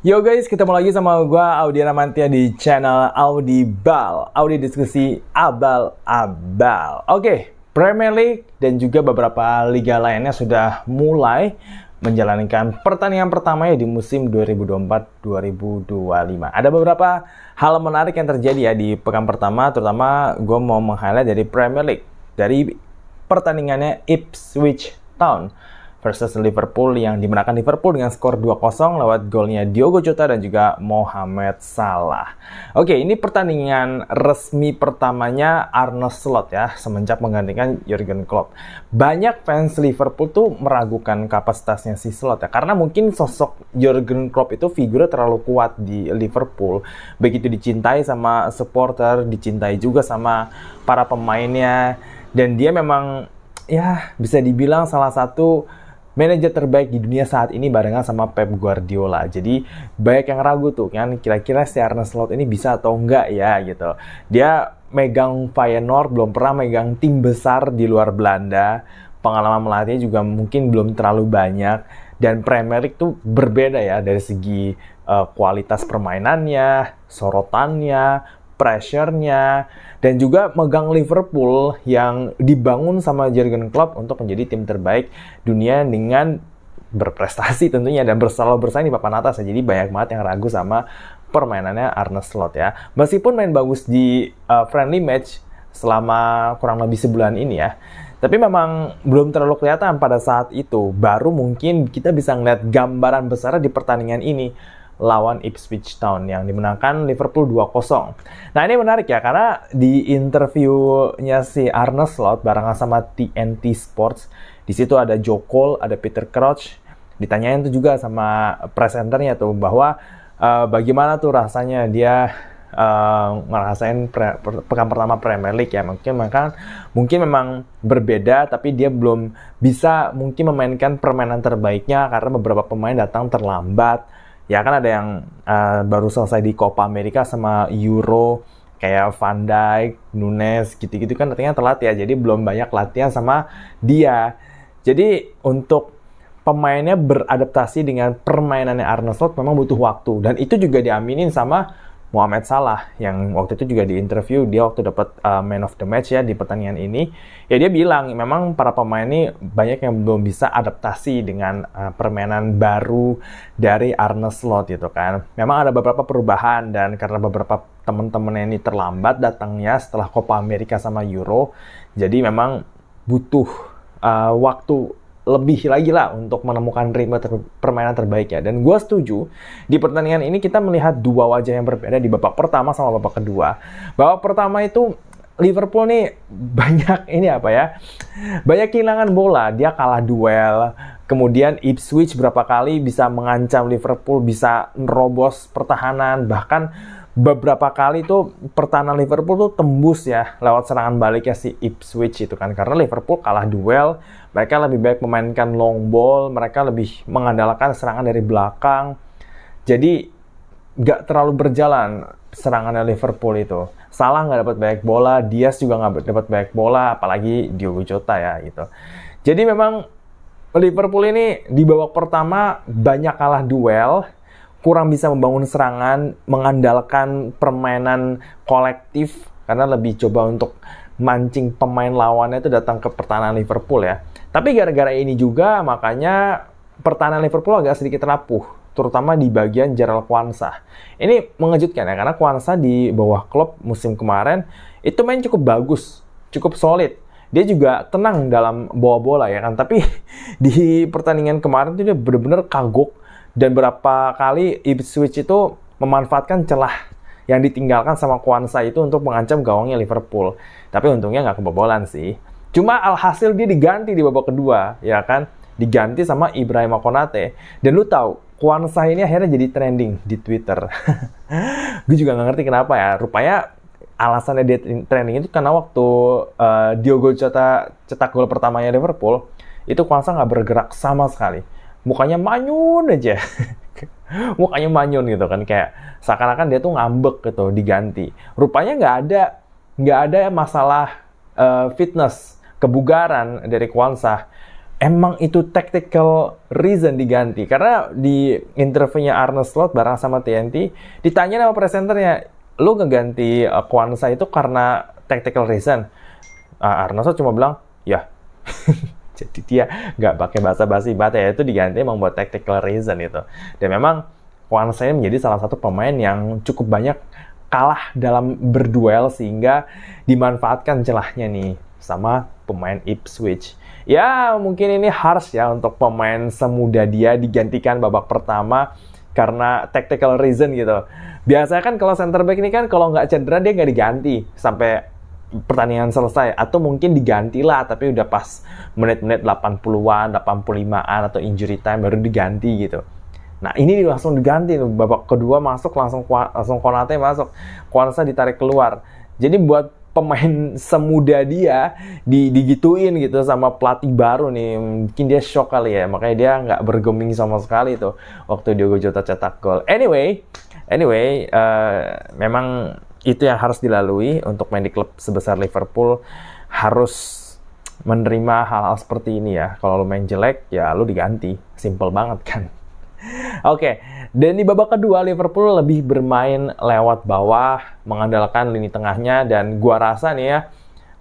Yo guys, ketemu lagi sama gua Audi Ramantia di channel Audi Bal. Audi diskusi abal-abal. Oke, Premier League dan juga beberapa liga lainnya sudah mulai menjalankan pertandingan pertamanya di musim 2024-2025. Ada beberapa hal menarik yang terjadi ya di pekan pertama, terutama gue mau meng-highlight dari Premier League. Dari pertandingannya Ipswich Town versus Liverpool yang dimenangkan Liverpool dengan skor 2-0 lewat golnya Diogo Jota dan juga Mohamed Salah. Oke, ini pertandingan resmi pertamanya Arne Slot ya, semenjak menggantikan Jurgen Klopp. Banyak fans Liverpool tuh meragukan kapasitasnya si Slot ya, karena mungkin sosok Jurgen Klopp itu figurnya terlalu kuat di Liverpool. Begitu dicintai sama supporter, dicintai juga sama para pemainnya, dan dia memang ya bisa dibilang salah satu manajer terbaik di dunia saat ini barengan sama Pep Guardiola. Jadi banyak yang ragu tuh kan, kira-kira si Arne Slot ini bisa atau enggak ya gitu. Dia megang Feyenoord, belum pernah megang tim besar di luar Belanda. Pengalaman melatihnya juga mungkin belum terlalu banyak. Dan Premier League tuh berbeda ya dari segi kualitas permainannya, sorotannya, pressure-nya, dan juga megang Liverpool yang dibangun sama Jurgen Klopp untuk menjadi tim terbaik dunia dengan berprestasi tentunya dan selalu bersaing di papan atas ya. Jadi banyak banget yang ragu sama permainannya Arne Slot ya. Meskipun main bagus di friendly match selama kurang lebih sebulan ini ya, tapi memang belum terlalu kelihatan pada saat itu. Baru mungkin kita bisa ngeliat gambaran besar di pertandingan ini lawan Ipswich Town yang dimenangkan Liverpool 2-0. Nah ini menarik ya, karena di interviewnya si Arne Slot barengan sama TNT Sports, di situ ada Joe Cole, ada Peter Crouch, ditanyain tuh juga sama presenternya tuh bahwa bagaimana tuh rasanya dia ngerasain pekan pertama Premier League ya. Mungkin memang berbeda, tapi dia belum bisa mungkin memainkan permainan terbaiknya karena beberapa pemain datang terlambat. Ya kan ada yang baru selesai di Copa America sama Euro, kayak Van Dijk, Nunes, gitu-gitu kan datangnya telat ya, jadi belum banyak latihan sama dia. Jadi untuk pemainnya beradaptasi dengan permainannya Arne Slot memang butuh waktu, dan itu juga diaminin sama Mohamed Salah yang waktu itu juga di interview, dia waktu dapat man of the match ya di pertandingan ini, ya dia bilang memang para pemain ini banyak yang belum bisa adaptasi dengan permainan baru dari Arne Slot gitu kan. Memang ada beberapa perubahan, dan karena beberapa teman-teman ini terlambat datangnya setelah Copa America sama Euro, jadi memang butuh waktu lebih lagi lah untuk menemukan ritme permainan terbaik ya. Dan gue setuju, di pertandingan ini kita melihat dua wajah yang berbeda di babak pertama sama babak kedua. Babak pertama itu Liverpool nih banyak kehilangan bola, dia kalah duel. Kemudian Ipswich berapa kali bisa mengancam Liverpool, bisa nerobos pertahanan, bahkan beberapa kali tuh pertahanan Liverpool tuh tembus ya lewat serangan baliknya si Ipswich itu kan, karena Liverpool kalah duel. Mereka lebih baik memainkan long ball, mereka lebih mengandalkan serangan dari belakang. Jadi nggak terlalu berjalan serangannya Liverpool itu. Salah nggak dapat banyak bola, Diaz juga nggak dapat banyak bola, apalagi Diogo Jota ya gitu. Jadi memang Liverpool ini di babak pertama banyak kalah duel, kurang bisa membangun serangan, mengandalkan permainan kolektif karena lebih coba untuk mancing pemain lawannya itu datang ke pertahanan Liverpool ya. Tapi gara-gara ini juga makanya pertahanan Liverpool agak sedikit rapuh, terutama di bagian Jarell Quansah. Ini mengejutkan ya, karena Quansah di bawah Klopp musim kemarin itu main cukup bagus, cukup solid. Dia juga tenang dalam bawa bola ya kan, tapi di pertandingan kemarin itu dia benar-benar kagok, dan berapa kali Ipswich itu memanfaatkan celah yang ditinggalkan sama Quansah itu untuk mengancam gawangnya Liverpool. Tapi untungnya nggak kebobolan sih. Cuma alhasil dia diganti di babak kedua, ya kan? Diganti sama Ibrahima Konate. Dan lu tahu, Quansah ini akhirnya jadi trending di Twitter. Gue juga nggak ngerti kenapa ya. Rupanya alasannya dia trending itu karena waktu Diogo Jota cetak gol pertamanya Liverpool, itu Quansah nggak bergerak sama sekali. Mukanya manyun aja. Mukanya manyun gitu kan, kayak seakan-akan dia tuh ngambek gitu, diganti. Rupanya nggak ada masalah fitness, kebugaran dari Quansah. emang itu tactical reason diganti. Karena di interviewnya Arne Slot bareng sama TNT, ditanya sama presenternya, lu ngeganti Kwanzaa itu karena tactical reason? Arne Slot cuma bilang, ya. Jadi dia nggak pakai bahasa basi banget ya, itu diganti emang buat tactical reason itu. Dan memang Kwanzaa menjadi salah satu pemain yang cukup banyak kalah dalam berduel sehingga dimanfaatkan celahnya nih sama pemain Ipswich. Ya mungkin ini harsh ya untuk pemain semuda dia digantikan babak pertama karena tactical reason gitu. Biasanya kan kalau center back ini kan kalau nggak cedera dia nggak diganti sampai pertandingan selesai, atau mungkin digantilah tapi udah pas menit-menit 80-an, 85-an atau injury time baru diganti gitu. Nah, ini langsung diganti loh. Babak kedua masuk langsung Konate masuk. Kwanzaa ditarik keluar. Jadi buat pemain semuda dia digituin gitu sama pelatih baru nih. Mungkin dia shock kali ya. Makanya dia nggak bergeming sama sekali tuh waktu Diogo Jota cetak gol. Anyway, memang itu yang harus dilalui untuk main di klub sebesar Liverpool, harus menerima hal-hal seperti ini ya. Kalau lu main jelek, ya lu diganti. Simple banget kan. Oke, dan di babak kedua Liverpool lebih bermain lewat bawah, mengandalkan lini tengahnya, dan gua rasa nih ya,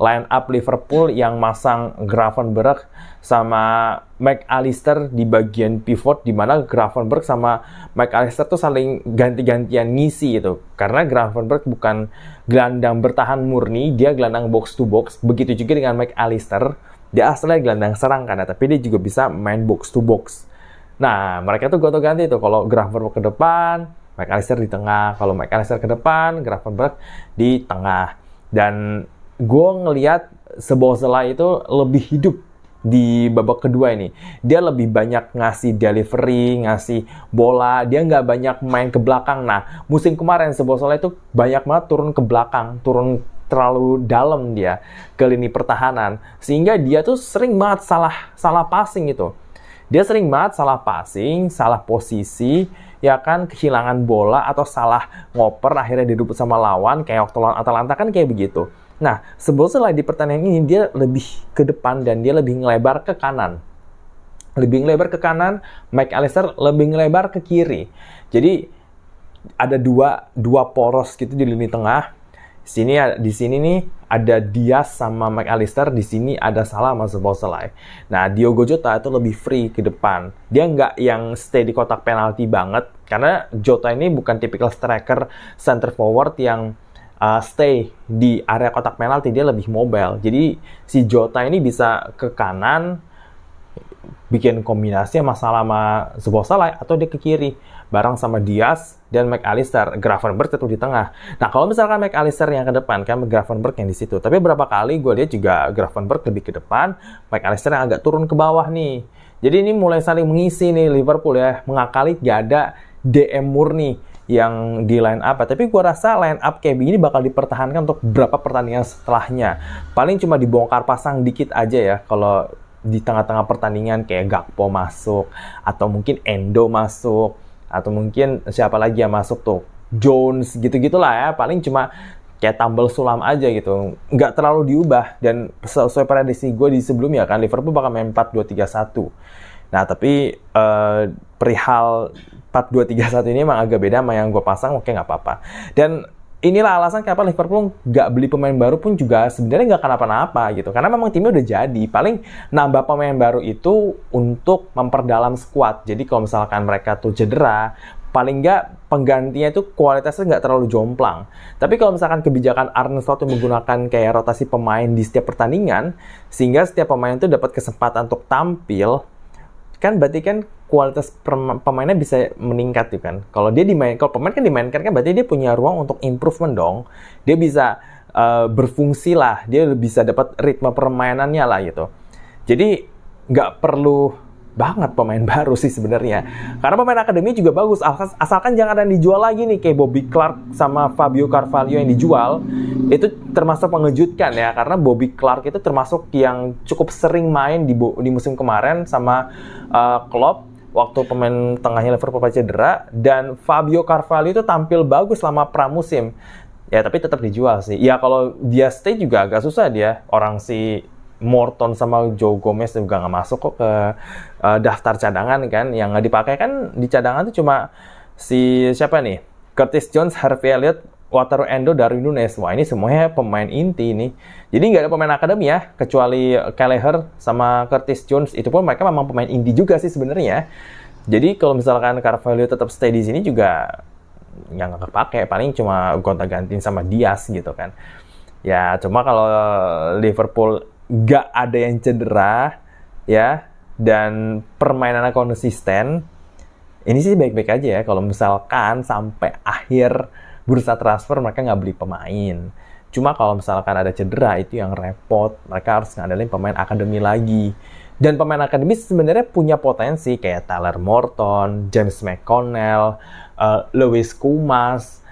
line up Liverpool yang masang Gravenberch sama McAllister di bagian pivot, di mana Gravenberch sama McAllister tuh saling ganti-gantian ngisi gitu. Karena Gravenberch bukan gelandang bertahan murni, dia gelandang box to box. Begitu juga dengan McAllister, dia asalnya gelandang serang kan, tapi dia juga bisa main box to box. Nah, mereka tuh gonta-ganti tuh. Kalau Gravenberch ke depan, McAllister di tengah. Kalau McAllister ke depan, Gravenberch di tengah. Dan gue ngelihat Szoboszlai itu lebih hidup di babak kedua ini. Dia lebih banyak ngasih delivery, ngasih bola. Dia nggak banyak main ke belakang. Nah, musim kemarin Szoboszlai itu banyak banget turun ke belakang, turun terlalu dalam dia ke lini pertahanan. Sehingga dia tuh sering banget salah passing gitu. Dia sering banget salah passing, salah posisi, ya kan, kehilangan bola atau salah ngoper, akhirnya direbut sama lawan, kayak waktu lawan Atalanta kan kayak begitu. Nah, sebetulnya di pertandingan ini dia lebih ke depan dan dia lebih ngelebar ke kanan. Lebih ngelebar ke kanan, McAllister lebih ngelebar ke kiri. Jadi ada dua poros gitu di lini tengah. Di sini nih ada Diaz sama McAllister, di sini ada Salah sama Szoboszlai. Nah, Diogo Jota itu lebih free ke depan. Dia nggak yang stay di kotak penalti banget, karena Jota ini bukan tipikal striker center forward yang stay di area kotak penalti, dia lebih mobile. Jadi si Jota ini bisa ke kanan, bikin kombinasi sama Salah sama Szoboszlai, atau dia ke kiri bareng sama Diaz dan McAllister. Gravenberch tetap di tengah. Nah, kalau misalkan McAllister yang ke depan, kan Gravenberch yang di situ. Tapi berapa kali gue lihat juga Gravenberch lebih ke depan, McAllister yang agak turun ke bawah nih. Jadi ini mulai saling mengisi nih Liverpool ya, mengakali gak ada DM murni yang di line up. Tapi gue rasa line up kayak begini bakal dipertahankan untuk beberapa pertandingan setelahnya. Paling cuma dibongkar pasang dikit aja ya, kalau di tengah-tengah pertandingan kayak Gakpo masuk, atau mungkin Endo masuk, atau mungkin siapa lagi yang masuk tuh, Jones, gitu-gitulah ya. Paling cuma kayak tambal sulam aja gitu, nggak terlalu diubah. Dan sesuai prediksi gue di sebelumnya kan, Liverpool bakal main 4-2-3-1. Nah, tapi perihal 4-2-3-1 ini emang agak beda sama yang gue pasang. Oke, nggak apa-apa. Dan inilah alasan kenapa Liverpool nggak beli pemain baru pun juga sebenarnya nggak kenapa-napa gitu. Karena memang timnya udah jadi. Paling nambah pemain baru itu untuk memperdalam skuad. Jadi kalau misalkan mereka tuh cedera, paling nggak penggantinya itu kualitasnya nggak terlalu jomplang. Tapi kalau misalkan kebijakan Arne Slot menggunakan kayak rotasi pemain di setiap pertandingan, sehingga setiap pemain itu dapat kesempatan untuk tampil, kan berarti kan kualitas pemainnya bisa meningkat tuh kan. Kalau pemain kan dimainkan kan berarti dia punya ruang untuk improvement dong. Dia bisa berfungsi lah, dia bisa dapat ritme permainannya lah gitu. Jadi nggak perlu banget pemain baru sih sebenarnya. Karena pemain akademi juga bagus, asalkan jangan ada yang dijual lagi nih kayak Bobby Clark sama Fabio Carvalho yang dijual. Itu termasuk mengejutkan ya, karena Bobby Clark itu termasuk yang cukup sering main di musim kemarin sama Klopp waktu pemain tengahnya Liverpool cedera, dan Fabio Carvalho itu tampil bagus selama pramusim. Ya, tapi tetap dijual sih. Ya, kalau dia stay juga agak susah dia. Orang si Morton sama Joe Gomez juga nggak masuk kok ke daftar cadangan kan. Yang nggak dipakai kan di cadangan tuh cuma si siapa nih? Curtis Jones, Harvey Elliott, Wataru Endo, Darwin Núñez. Wah, ini semuanya pemain inti nih. Jadi nggak ada pemain akademi ya, kecuali Kelleher sama Curtis Jones. Itu pun mereka memang pemain inti juga sih sebenarnya. Jadi kalau misalkan Carvalho tetap stay di sini juga yang nggak kepake, paling cuma gonta-gantiin sama Diaz gitu kan. Ya, cuma kalau Liverpool nggak ada yang cedera, ya, dan permainannya konsisten, ini sih baik-baik aja ya. Kalau misalkan sampai akhir bursa transfer mereka nggak beli pemain. Cuma kalau misalkan ada cedera, itu yang repot. Mereka harus ngandelin pemain akademi lagi. Dan pemain akademi sebenarnya punya potensi, kayak Tyler Morton, James McConnell, Lewis Kumas,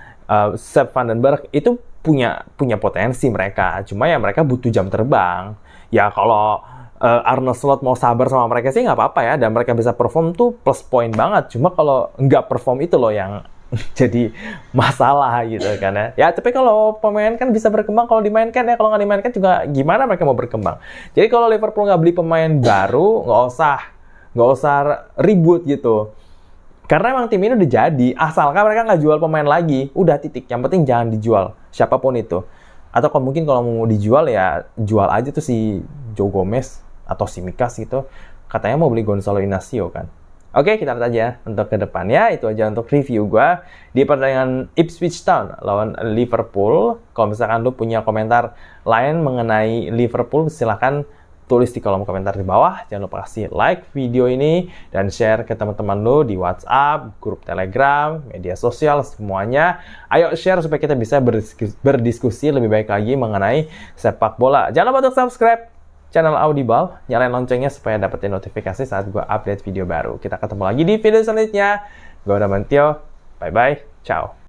Sepp van den Berg, itu punya potensi mereka. Cuma ya mereka butuh jam terbang. Ya kalau Arne Slot mau sabar sama mereka sih nggak apa-apa ya. Dan mereka bisa perform tuh plus point banget. Cuma kalau nggak perform itu loh yang jadi masalah gitu kan ya. Ya tapi kalau pemain kan bisa berkembang kalau dimainkan ya. Kalau nggak dimainkan juga gimana mereka mau berkembang. Jadi kalau Liverpool nggak beli pemain baru, nggak usah ribut gitu. Karena emang tim ini udah jadi, asalkan mereka nggak jual pemain lagi, udah titik. Yang penting jangan dijual, siapapun itu. Atau kalau mungkin kalau mau dijual ya jual aja tuh si Joe Gomez atau si Mikas gitu. Katanya mau beli Gonzalo Inacio kan. Oke, kita lihat aja untuk ke depannya. Itu aja untuk review gue di pertandingan Ipswich Town lawan Liverpool. Kalau misalkan lu punya komentar lain mengenai Liverpool, silahkan tulis di kolom komentar di bawah. Jangan lupa kasih like video ini dan share ke teman-teman lu di WhatsApp, grup Telegram, media sosial, semuanya. Ayo share supaya kita bisa berdiskusi lebih baik lagi mengenai sepak bola. Jangan lupa untuk subscribe channel Audible, nyalain loncengnya supaya dapetin notifikasi saat gue update video baru. Kita ketemu lagi di video selanjutnya. Gue Damantio, bye-bye, ciao.